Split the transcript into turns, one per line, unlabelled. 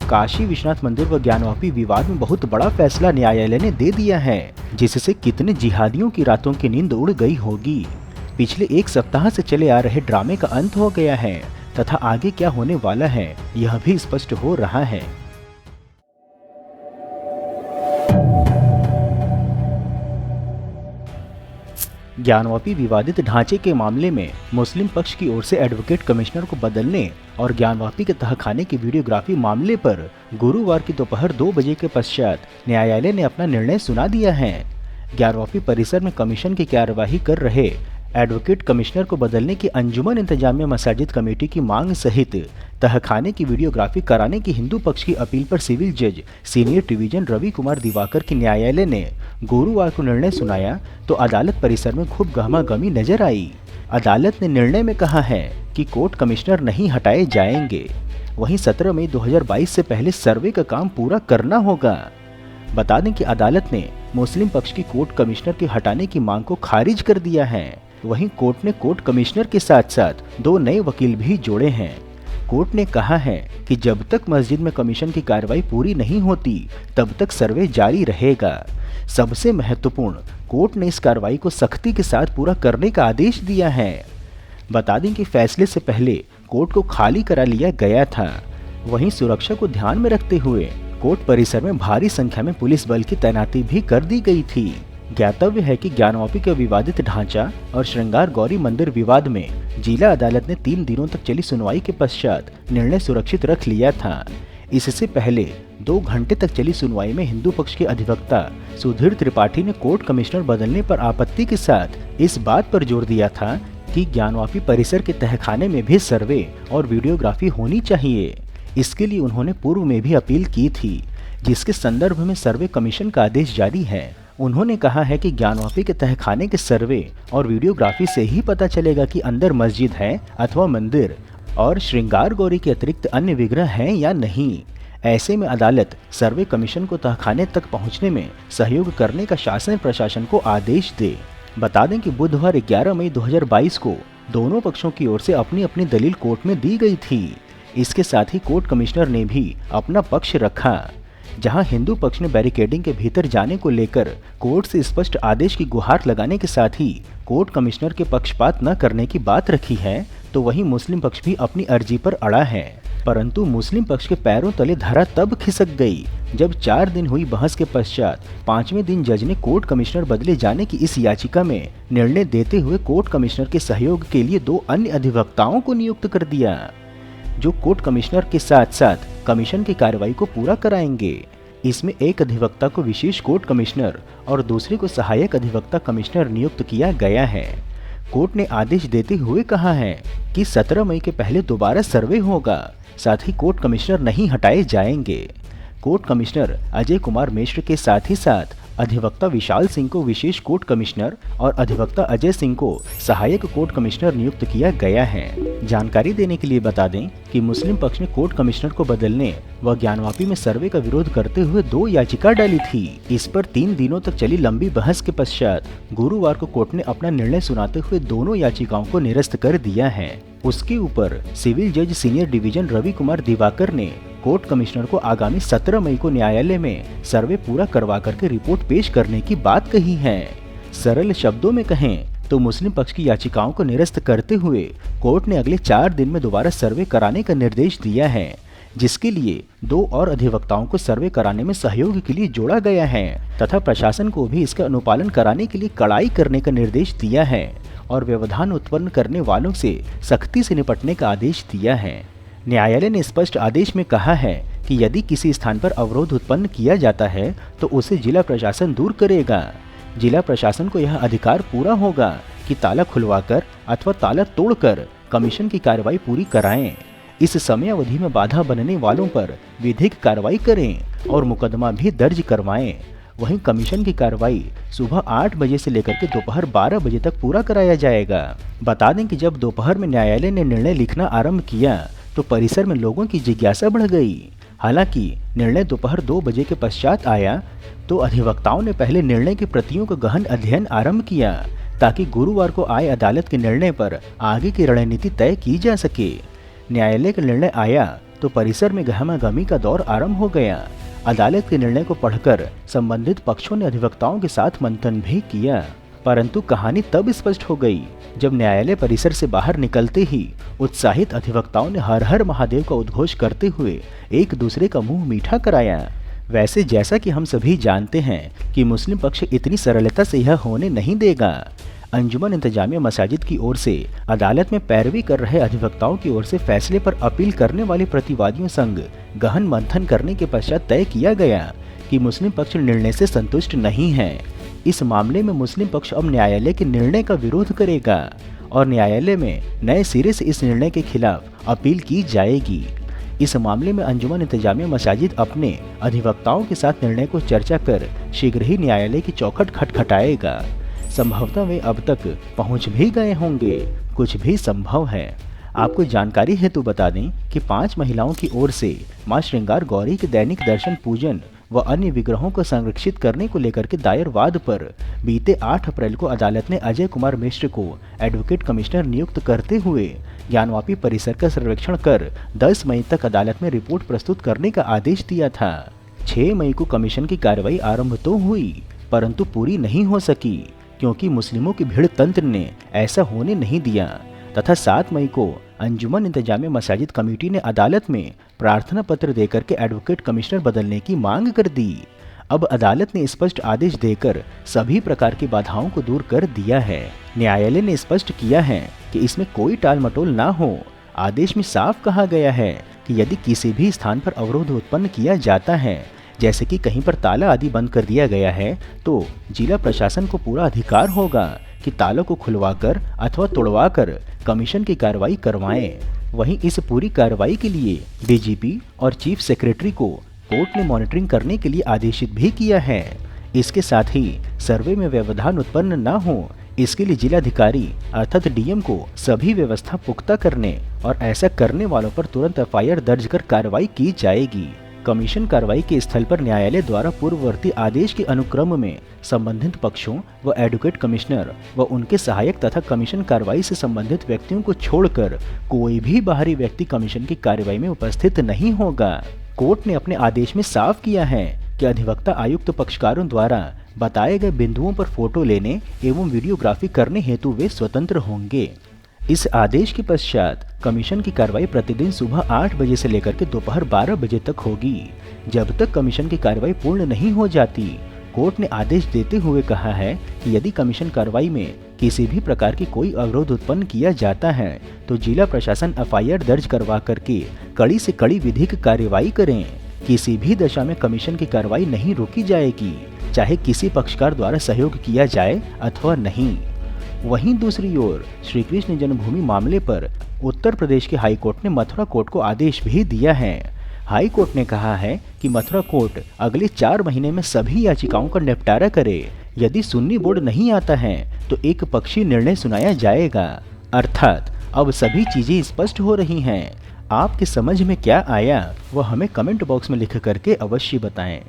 काशी विश्वनाथ मंदिर व ज्ञानवापी विवाद में बहुत बड़ा फैसला न्यायालय ने दे दिया है, जिससे कितने जिहादियों की रातों की नींद उड़ गई होगी। पिछले एक सप्ताह से चले आ रहे ड्रामे का अंत हो गया है तथा आगे क्या होने वाला है यह भी स्पष्ट हो रहा है। ज्ञानवापी विवादित ढांचे के मामले में मुस्लिम पक्ष की ओर से एडवोकेट कमिश्नर को बदलने और ज्ञानवापी के तहखाने की वीडियोग्राफी मामले पर गुरुवार की दोपहर 2 बजे के पश्चात न्यायालय ने अपना निर्णय सुना दिया है। ज्ञानवापी परिसर में कमीशन की कार्यवाही कर रहे एडवोकेट कमिश्नर को बदलने की अंजुमन इंतजामिया मसाजिद कमेटी की मांग सहित तहखाने की वीडियोग्राफी कराने की हिंदू पक्ष की अपील पर सिविल जज सीनियर डिवीजन रवि कुमार दिवाकर की न्यायालय ने गुरुवार को निर्णय सुनाया तो अदालत परिसर में खूब गहमागहमी नजर आई। अदालत ने निर्णय में कहा है कि कोर्ट कमिश्नर नहीं हटाए जाएंगे, वहीं 17 मई 2022 से पहले सर्वे का काम पूरा करना होगा। बता दें कि अदालत ने मुस्लिम पक्ष की कोर्ट कमिश्नर के हटाने की मांग को खारिज कर दिया है। वहीं कोर्ट ने कोर्ट कमिश्नर के साथ साथ 2 नए वकील भी जोड़े हैं। कोर्ट ने कहा है कि जब तक मस्जिद में कमीशन की कार्रवाई पूरी नहीं होती तब तक सर्वे जारी रहेगा। सबसे महत्वपूर्ण, कोर्ट ने इस कार्रवाई को सख्ती के साथ पूरा करने का आदेश दिया है। बता दें कि फैसले से पहले कोर्ट को खाली करा लिया गया था। वहीं सुरक्षा को ध्यान में रखते हुए कोर्ट परिसर में भारी संख्या में पुलिस बल की तैनाती भी कर दी गई थी। ज्ञातव्य है कि ज्ञानवापी के विवादित ढांचा और श्रृंगार गौरी मंदिर विवाद में जिला अदालत ने 3 दिनों तक चली सुनवाई के पश्चात निर्णय सुरक्षित रख लिया था। इससे पहले 2 घंटे तक चली सुनवाई में हिंदू पक्ष के अधिवक्ता सुधीर त्रिपाठी ने कोर्ट कमिश्नर बदलने पर आपत्ति के साथ इस बात पर जोर दिया था कि ज्ञानवापी परिसर के तहखाने में भी सर्वे और वीडियोग्राफी होनी चाहिए। इसके लिए उन्होंने पूर्व में भी अपील की थी, जिसके संदर्भ में सर्वे कमीशन का आदेश जारी है। उन्होंने कहा है कि ज्ञानवापी के तहखाने के सर्वे और वीडियोग्राफी से ही पता चलेगा कि अंदर मस्जिद है अथवा मंदिर और श्रृंगार गौरी के अतिरिक्त अन्य विग्रह हैं या नहीं। ऐसे में अदालत सर्वे कमीशन को तहखाने तक पहुंचने में सहयोग करने का शासन प्रशासन को आदेश दे। बता दें कि बुधवार 11 मई 2022 को दोनों पक्षों की ओर से अपनी अपनी दलील कोर्ट में दी गई थी। इसके साथ ही कोर्ट कमिश्नर ने भी अपना पक्ष रखा। जहां हिंदू पक्ष ने बैरिकेडिंग के भीतर जाने को लेकर कोर्ट से स्पष्ट आदेश की गुहार लगाने के साथ ही कोर्ट कमिश्नर के पक्षपात न करने की बात रखी है, तो वहीं मुस्लिम पक्ष भी अपनी अर्जी पर अड़ा है। परंतु मुस्लिम पक्ष के पैरों तले धरा तब खिसक गई जब 4 दिन हुई बहस के पश्चात 5वें दिन जज ने कोर्ट कमिश्नर बदले जाने की इस याचिका में निर्णय देते हुए कोर्ट कमिश्नर के सहयोग के लिए 2 अन्य अधिवक्ताओं को नियुक्त कर दिया, जो कोर्ट कमिश्नर के साथ साथ कमीशन की कार्रवाई को पूरा कराएंगे। इसमें एक अधिवक्ता को विशेष कोर्ट कमिश्नर और दूसरे को सहायक अधिवक्ता कमिश्नर नियुक्त किया गया है। कोर्ट ने आदेश देते हुए कहा है कि 17 मई के पहले दोबारा सर्वे होगा, साथ ही कोर्ट कमिश्नर नहीं हटाए जाएंगे। कोर्ट कमिश्नर अजय कुमार मिश्र के साथ ही साथ अधिवक्ता विशाल सिंह को विशेष कोर्ट कमिश्नर और अधिवक्ता अजय सिंह को सहायक कोर्ट कमिश्नर नियुक्त किया गया है। जानकारी देने के लिए बता दें कि मुस्लिम पक्ष ने कोर्ट कमिश्नर को बदलने व ज्ञानवापी में सर्वे का विरोध करते हुए 2 याचिका डाली थी। इस पर 3 दिनों तक चली लंबी बहस के पश्चात गुरुवार को कोर्ट ने अपना निर्णय सुनाते हुए दोनों याचिकाओं को निरस्त कर दिया है। उसके ऊपर सिविल जज सीनियर डिवीजन रवि कुमार दिवाकर ने कोर्ट कमिश्नर को आगामी 17 मई को न्यायालय में सर्वे पूरा करवा करके रिपोर्ट पेश करने की बात कही है। सरल शब्दों में कहें तो मुस्लिम पक्ष की याचिकाओं को निरस्त करते हुए कोर्ट ने अगले 4 दिन में दोबारा सर्वे कराने का निर्देश दिया है, जिसके लिए 2 और अधिवक्ताओं को सर्वे कराने में सहयोग के लिए जोड़ा गया है तथा प्रशासन को भी इसका अनुपालन कराने के लिए कड़ाई करने का निर्देश दिया है और व्यवधान उत्पन्न करने वालों से सख्ती से निपटने का आदेश दिया है। न्यायालय ने स्पष्ट आदेश में कहा है कि यदि किसी स्थान पर अवरोध उत्पन्न किया जाता है तो उसे जिला प्रशासन दूर करेगा। जिला प्रशासन को यह अधिकार पूरा होगा कि ताला खुलवाकर अथवा ताला तोड़कर कमीशन की कार्रवाई पूरी कराएं। इस समय अवधि में बाधा बनने वालों पर विधिक कार्रवाई करें और मुकदमा भी दर्ज करवाएं। वहीं कमीशन की कार्रवाई सुबह 8 बजे से लेकर के दोपहर 12 बजे तक पूरा कराया जाएगा। बता दें कि जब दोपहर में न्यायालय ने निर्णय लिखना आरंभ किया तो परिसर में लोगों की जिज्ञासा बढ़ गई। हालांकि निर्णय दोपहर 2 बजे के पश्चात आया तो अधिवक्ताओं ने पहले निर्णय की प्रतियों का गहन अध्ययन आरंभ किया ताकि गुरुवार को आए अदालत के निर्णय पर आगे की रणनीति तय की जा सके। न्यायालय का निर्णय आया तो परिसर में गहमागहमी का दौर आरंभ हो गया। अदालत के निर्णय को पढ़कर संबंधित पक्षों ने अधिवक्ताओं के साथ मंथन भी किया, परंतु कहानी तब स्पष्ट हो गई जब न्यायालय परिसर से बाहर निकलते ही उत्साहित अधिवक्ताओं ने हर हर महादेव का उद्घोष करते हुए एक दूसरे का मुंह मीठा कराया। वैसे जैसा कि हम सभी जानते हैं कि मुस्लिम पक्ष इतनी सरलता से यह होने नहीं देगा। अंजुमन इंतजामिया मसाजिद की ओर से अदालत में पैरवी कर रहे अधिवक्ताओं की ओर से फैसले पर अपील करने वाले प्रतिवादियों संग गहन मंथन करने के पश्चात तय किया गया कि मुस्लिम पक्ष निर्णय से संतुष्ट नहीं है। इस मामले में मुस्लिम पक्ष अब न्यायालय के निर्णय का विरोध करेगा और न्यायालय में नए सिरे से इस निर्णय के खिलाफ अपील की जाएगी। इस मामले में अंजुमन इंतजामिया मसाजिद अपने अधिवक्ताओं के साथ निर्णय को चर्चा कर शीघ्र ही न्यायालय की चौखट खटखटाएगा। संभवतः वे अब तक पहुंच भी गए होंगे, कुछ भी संभव है। आपको जानकारी हेतु बता दें कि 5 महिलाओं की ओर से मां श्रृंगार गौरी के दैनिक दर्शन पूजन व अन्य विग्रहों को संरक्षित करने को लेकर के दायर वाद पर बीते 8 अप्रैल को अदालत ने अजय कुमार मिश्र को एडवोकेट कमिश्नर नियुक्त करते हुए ज्ञानवापी परिसर का सर्वेक्षण कर 10 मई तक अदालत में रिपोर्ट प्रस्तुत करने का आदेश दिया था। 6 मई को कमीशन की कार्रवाई आरंभ तो हुई, परंतु पूरी नहीं हो सकी क्योंकि मुस्लिमों की भीड़ तंत्र ने ऐसा होने नहीं दिया तथा 7 मई को अंजुमन इंतजामिया मसाजिद कमेटी ने अदालत में प्रार्थना पत्र देकर के एडवोकेट कमिश्नर बदलने की मांग कर दी। अब अदालत ने स्पष्ट आदेश देकर सभी प्रकार की बाधाओं को दूर कर दिया है। न्यायालय ने स्पष्ट किया है कि इसमें कोई टाल मटोल ना हो। आदेश में साफ कहा गया है कि यदि किसी भी स्थान पर अवरोध उत्पन्न किया जाता है, जैसे कि कहीं पर ताला आदि बंद कर दिया गया है, तो जिला प्रशासन को पूरा अधिकार होगा कि तालों को खुलवाकर अथवा तोड़वाकर कमीशन की कार्रवाई करवाएं। वहीं इस पूरी कार्रवाई के लिए डीजीपी और चीफ सेक्रेटरी को कोर्ट ने मॉनिटरिंग करने के लिए आदेशित भी किया है। इसके साथ ही सर्वे में व्यवधान उत्पन्न न हो, इसके लिए जिलाधिकारी अर्थात डीएम को सभी व्यवस्था पुख्ता करने और ऐसा करने वालों पर तुरंत एफआईआर दर्ज कर कार्रवाई की जाएगी। कमीशन कार्रवाई के स्थल पर न्यायालय द्वारा पूर्ववर्ती आदेश के अनुक्रम में संबंधित पक्षों व एडवोकेट कमिश्नर व उनके सहायक तथा कमीशन कार्रवाई से संबंधित व्यक्तियों को छोड़कर कोई भी बाहरी व्यक्ति कमीशन की कार्रवाई में उपस्थित नहीं होगा। कोर्ट ने अपने आदेश में साफ किया है कि अधिवक्ता आयुक्त पक्षकारों द्वारा बताए गए बिंदुओं पर फोटो लेने एवं वीडियोग्राफी करने हेतु वे स्वतंत्र होंगे। इस आदेश के पश्चात कमीशन की कार्रवाई प्रतिदिन सुबह 8 बजे से लेकर के दोपहर 12 बजे तक होगी। जब तक कमीशन की कार्रवाई पूर्ण नहीं हो जाती, कोर्ट ने आदेश देते हुए कहा है कि यदि कमीशन कार्रवाई में किसी भी प्रकार की कोई अवरोध उत्पन्न किया जाता है तो जिला प्रशासन एफआईआर दर्ज करवा करके कड़ी से कड़ी विधिक कार्रवाई करें। किसी भी दशा में कमीशन की कार्रवाई नहीं रोकी जाएगी, चाहे किसी पक्षकार द्वारा सहयोग किया जाए अथवा नहीं। वहीं दूसरी ओर श्री कृष्ण जन्मभूमि मामले पर उत्तर प्रदेश के हाई कोर्ट ने मथुरा कोर्ट को आदेश भी दिया है। हाई कोर्ट ने कहा है कि मथुरा कोर्ट अगले 4 महीने में सभी याचिकाओं का निपटारा करे। यदि सुन्नी बोर्ड नहीं आता है तो एक पक्षीय निर्णय सुनाया जाएगा। अर्थात अब सभी चीजें स्पष्ट हो रही हैं। आपके समझ में क्या आया वह हमें कमेंट बॉक्स में लिख करके अवश्य बताएं।